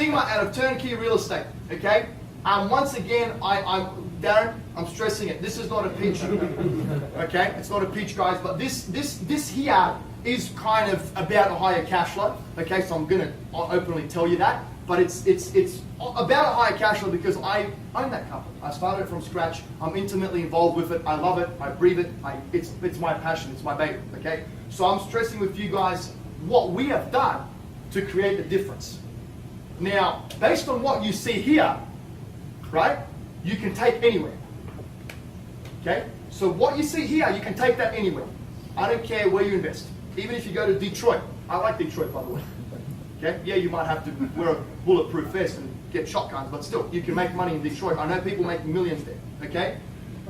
Stigma out of Turnkey Real Estate, okay? Once again, Darren, I'm stressing it. This is not a pitch, okay? It's not a pitch, guys, but this here is kind of about Ohio Cashflow, okay? So I'm gonna openly tell you that, but it's about Ohio Cashflow because I own that company. I started it from scratch. I'm intimately involved with it. I love it. I breathe it. It's my passion. It's my baby, okay? So I'm stressing with you guys what we have done to create the difference. Now, based on what you see here, right, you can take anywhere, okay? So what you see here, you can take that anywhere. I don't care where you invest. Even if you go to Detroit. I like Detroit, by the way. Okay? Yeah, you might have to wear a bulletproof vest and get shotguns, but still, you can make money in Detroit. I know people making millions there, okay?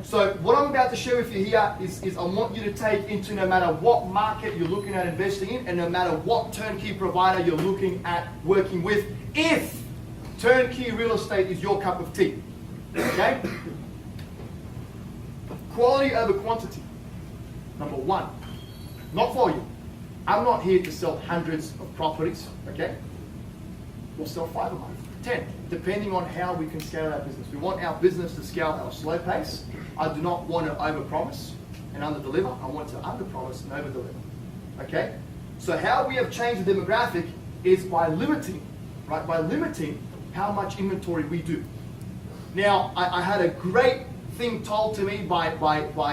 So what I'm about to share with you here is I want you to take into no matter what market you're looking at investing in and no matter what turnkey provider you're looking at working with, if turnkey real estate is your cup of tea, okay? Quality over quantity, number one. Not for you. I'm not here to sell hundreds of properties, okay? We'll sell 5 a month, 10, depending on how we can scale our business. We want our business to scale at a slow pace. I do not want to overpromise and underdeliver. I want to underpromise and overdeliver, okay? So how we have changed the demographic is by limiting, right? By limiting how much inventory we do. Now, I had a great thing told to me by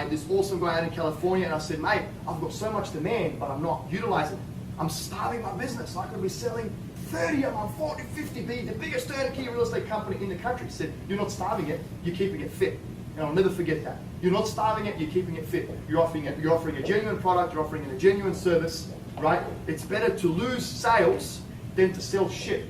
this awesome guy out in California, and I said, mate, I've got so much demand, but I'm not utilizing it. I'm starving my business. I could be selling 30 a month, 40, 50, be the biggest turnkey real estate company in the country. He said, you're not starving it, you're keeping it fit. And I'll never forget that. You're not starving it, you're keeping it fit. You're offering a genuine product, you're offering a genuine service, right? It's better to lose sales than to sell shit,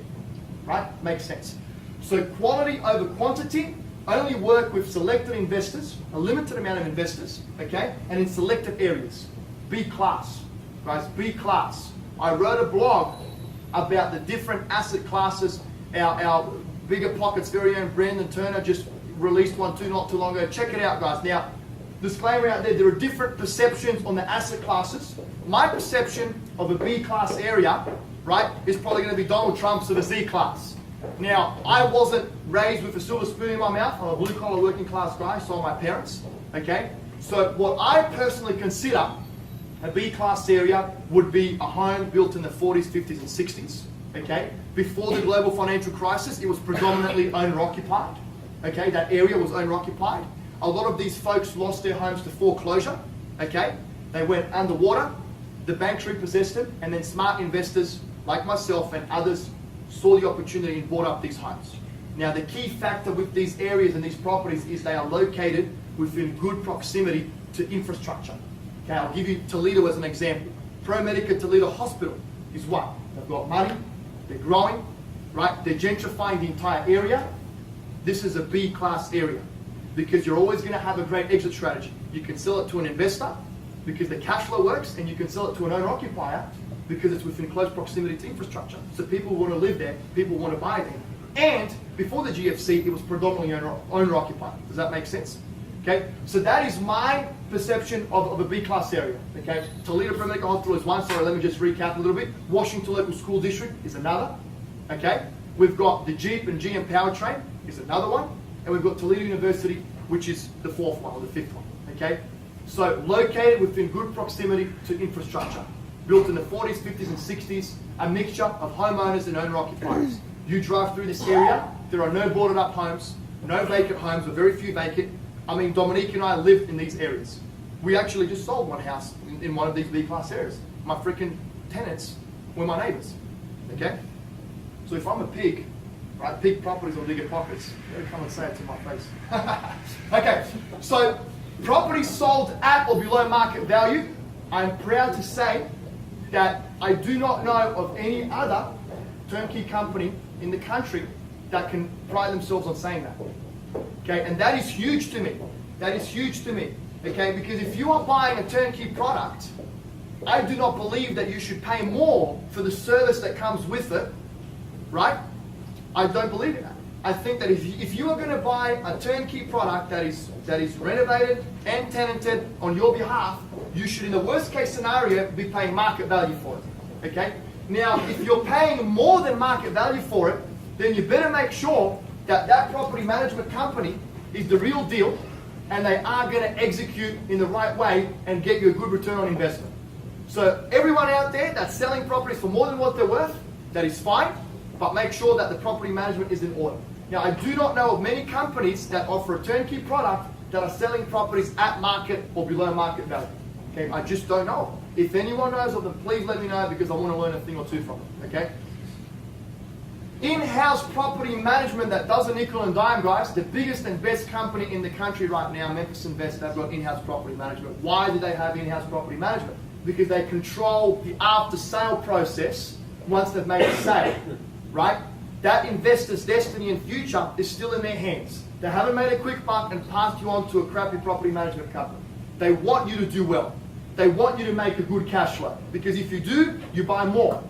right? Makes sense. So quality over quantity. Only work with selected investors, a limited amount of investors, okay? And in selected areas. B class, guys, B class. I wrote a blog about the different asset classes. Our Bigger Pockets very own Brandon Turner just released one not too long ago. Check it out, guys. Now, disclaimer out there are different perceptions on the asset classes. My perception of a B class area, right, is probably going to be Donald Trump's of a Z class. Now, I wasn't raised with a silver spoon in my mouth. I'm a blue-collar working class guy, so are my parents, okay? So what I personally consider a B-class area would be a home built in the 40s, 50s, and 60s, okay? Before the global financial crisis, it was predominantly owner-occupied, okay? That area was owner-occupied. A lot of these folks lost their homes to foreclosure, okay? They went underwater, the banks repossessed them, and then smart investors like myself and others saw the opportunity and bought up these homes. Now the key factor with these areas and these properties is they are located within good proximity to infrastructure. Okay, I'll give you Toledo as an example. ProMedica Toledo Hospital is what? They've got money, they're growing, right? They're gentrifying the entire area. This is a B-class area because you're always going to have a great exit strategy. You can sell it to an investor because the cash flow works, and you can sell it to an owner-occupier because it's within close proximity to infrastructure. So people want to live there, people want to buy there. And before the GFC, it was predominantly owner-occupied. Does that make sense? Okay, so that is my perception of a B-class area. Okay, Toledo ProMedica Hospital is one, sorry, let me just recap a little bit. Washington Local School District is another. Okay, we've got the Jeep and GM Powertrain is another one. And we've got Toledo University, which is the 4th one or the 5th one. Okay, so located within good proximity to infrastructure. Built in the 40s, 50s, and 60s, a mixture of homeowners and owner-occupiers. You drive through this area, there are no boarded up homes, no vacant homes, or very few vacant. I mean, Dominique and I lived in these areas. We actually just sold one house in one of these B-class areas. My freaking tenants were my neighbors, okay? So if I'm a pig, right, pig properties or bigger pockets, you come and say it to my face. Okay, so properties sold at or below market value. I'm proud to say that I do not know of any other turnkey company in the country that can pride themselves on saying that. Okay, and that is huge to me. That is huge to me. Okay, because if you are buying a turnkey product, I do not believe that you should pay more for the service that comes with it, right? I don't believe in that. I think that if you are going to buy a turnkey product that is renovated and tenanted on your behalf, you should, in the worst case scenario, be paying market value for it. Okay? Now, if you're paying more than market value for it, then you better make sure that that property management company is the real deal and they are going to execute in the right way and get you a good return on investment. So everyone out there that's selling properties for more than what they're worth, that is fine, but make sure that the property management is in order. Now, I do not know of many companies that offer a turnkey product that are selling properties at market or below market value. Okay, I just don't know. If anyone knows of them, please let me know because I want to learn a thing or two from them. Okay. In-house property management that does a nickel and dime, guys. The biggest and best company in the country right now, Memphis Invest, they've got in-house property management. Why do they have in-house property management? Because they control the after-sale process once they've made a sale, right? That investor's destiny and future is still in their hands. They haven't made a quick buck and passed you on to a crappy property management company. They want you to do well. They want you to make a good cash flow. Because if you do, you buy more.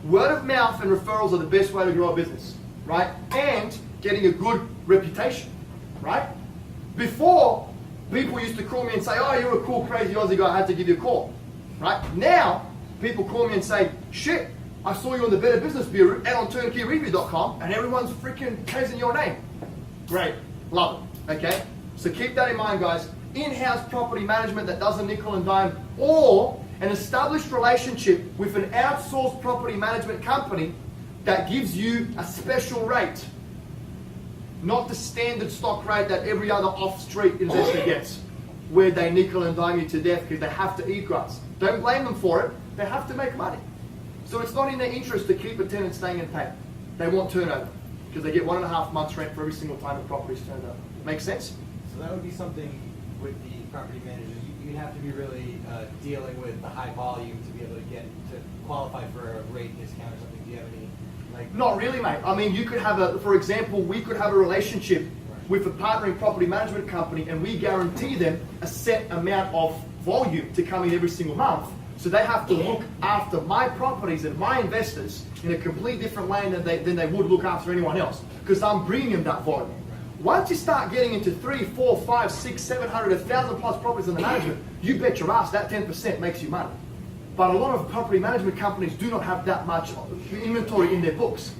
Word of mouth and referrals are the best way to grow a business, right? And getting a good reputation, right? Before, people used to call me and say, oh, you're a cool, crazy Aussie guy, I had to give you a call, right? Now, people call me and say, shit, I saw you on the Better Business Bureau and on TurnkeyReview.com and everyone's freaking praising your name. Great, love it, okay? So keep that in mind, guys. In-house property management that does a nickel and dime, or an established relationship with an outsourced property management company that gives you a special rate, not the standard stock rate that every other off-street investor gets, where they nickel and dime you to death because they have to eat grass. Don't blame them for it. They have to make money. So it's not in their interest to keep a tenant staying and paying. They want turnover because they get 1.5 months rent for every single time the property is turned over. Make sense? So that would be something with the property managers. You'd have to be really dealing with the high volume to be able to get to qualify for a rate discount or something. Do you have any like? Not really, mate. I mean, you could have a, for example, we could have a relationship with a partnering property management company, and we guarantee them a set amount of volume to come in every single month. So they have to look after my properties and my investors in a completely different way than they would look after anyone else, because I'm bringing them that volume. Once you start getting into 3, 4, 5, 6, 700, 1,000 plus properties in the management, you bet your ass that 10% makes you money. But a lot of property management companies do not have that much inventory in their books,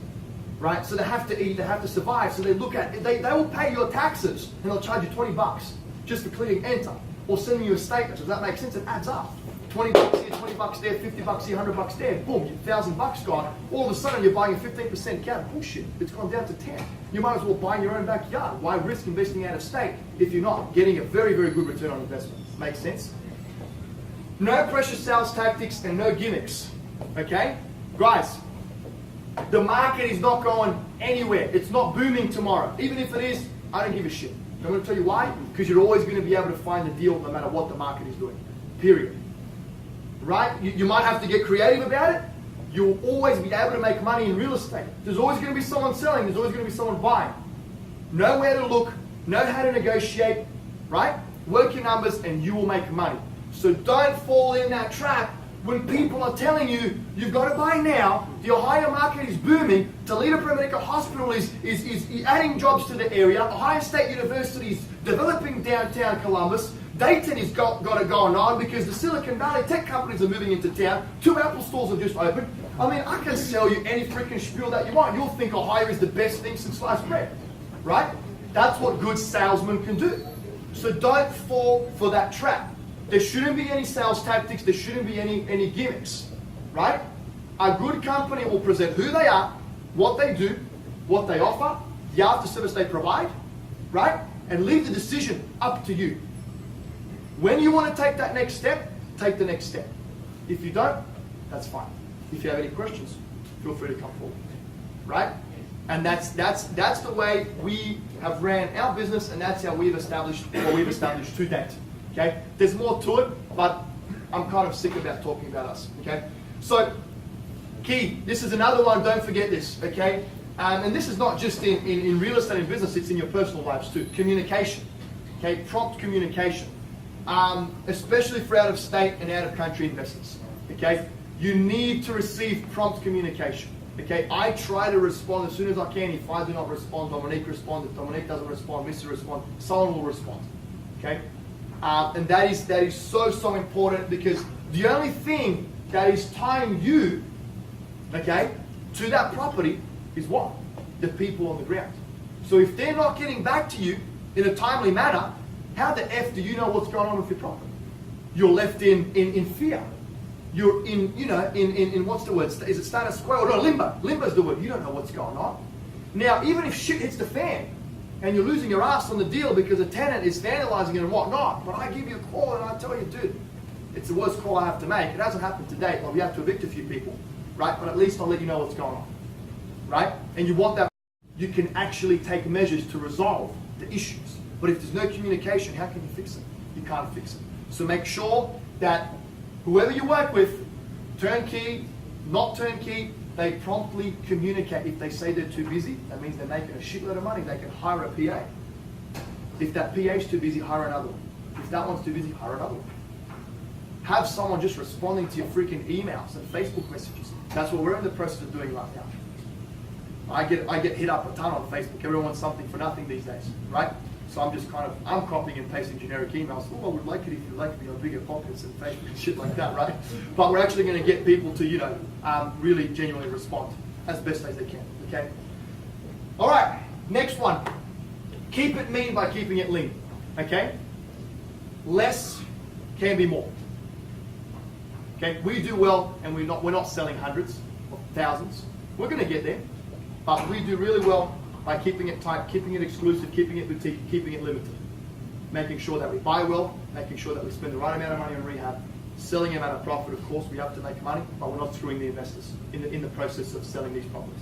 right? So they have to eat, they have to survive. So they look at, they will pay your taxes and they'll charge you $20 just for clicking enter or sending you a statement. Does that make sense? It adds up. $20 here, $20 there, $50 here, $100 there. Boom, $1,000 gone. All of a sudden, you're buying a 15% cap. Bullshit. It's gone down to 10. You might as well buy in your own backyard. Why risk investing out of state if you're not getting a very, very good return on investment? Makes sense? No pressure sales tactics and no gimmicks. Okay, guys. The market is not going anywhere. It's not booming tomorrow. Even if it is, I don't give a shit. I'm going to tell you why. Because you're always going to be able to find a deal no matter what the market is doing. Period. Right? You might have to get creative about it. You'll always be able to make money in real estate. There's always going to be someone selling. There's always going to be someone buying. Know where to look. Know how to negotiate. Right? Work your numbers and you will make money. So don't fall in that trap when people are telling you, you've got to buy now. The Ohio market is booming. Toledo Pro-Medical Hospital is adding jobs to the area. Ohio State University is developing downtown Columbus. Dayton has got it going on because the Silicon Valley tech companies are moving into town. 2 Apple stores have just opened. I mean, I can sell you any freaking spiel that you want. You'll think Ohio is the best thing since sliced bread, right? That's what good salesmen can do. So don't fall for that trap. There shouldn't be any sales tactics. There shouldn't be any gimmicks, right? A good company will present who they are, what they do, what they offer, the after service they provide, right? And leave the decision up to you. When you want to take that next step, take the next step. If you don't, that's fine. If you have any questions, feel free to come forward, right? And that's the way we have ran our business, and that's how we've established what we've established to date. Okay? There's more to it, but I'm kind of sick about talking about us. Okay? So, key. This is another one. Don't forget this. Okay? And this is not just in real estate and business. It's in your personal lives too. Communication. Okay? Prompt communication. Especially for out of state and out of country investors. Okay, you need to receive prompt communication. Okay, I try to respond as soon as I can. If I do not respond, Dominique responds. If Dominique doesn't respond, Mr. responds. Someone will respond. Okay, and that is so important because the only thing that is tying you, okay, to that property is what? the people on the ground. So if they're not getting back to you in a timely manner, how the F do you know what's going on with your property? You're left in fear. You're in what's the word? Is it status quo? Or no, limbo. Limbo's the word. You don't know what's going on. Now, even if shit hits the fan and you're losing your ass on the deal because a tenant is vandalizing it and whatnot, but I give you a call and I tell you, dude, it's the worst call I have to make. It hasn't happened to date. Well, we have to evict a few people, right? But at least I'll let you know what's going on, right? And you want that. You can actually take measures to resolve the issues. But if there's no communication, how can you fix it? You can't fix it. So make sure that whoever you work with, turnkey, not turnkey, they promptly communicate. If they say they're too busy, that means they're making a shitload of money. They can hire a PA. If that PA is too busy, hire another one. If that one's too busy, hire another one. Have someone just responding to your freaking emails and Facebook messages. That's what we're in the process of doing right now. I get hit up a ton on Facebook. Everyone wants something for nothing these days, right? So I'm copying and pasting generic emails. Oh, I would like it if you'd like me on Bigger Pockets and Facebook and shit like that, right? But we're actually going to get people to, really genuinely respond as best as they can, okay? All right, next one. Keep it mean by keeping it lean, okay? Less can be more. Okay, we do well, and we're not selling hundreds or thousands. We're going to get there, but we do really well by keeping it tight, keeping it exclusive, keeping it boutique, keeping it limited. Making sure that we buy well, making sure that we spend the right amount of money on rehab, selling them at a profit. Of course, we have to make money, but we're not screwing the investors in the process of selling these properties.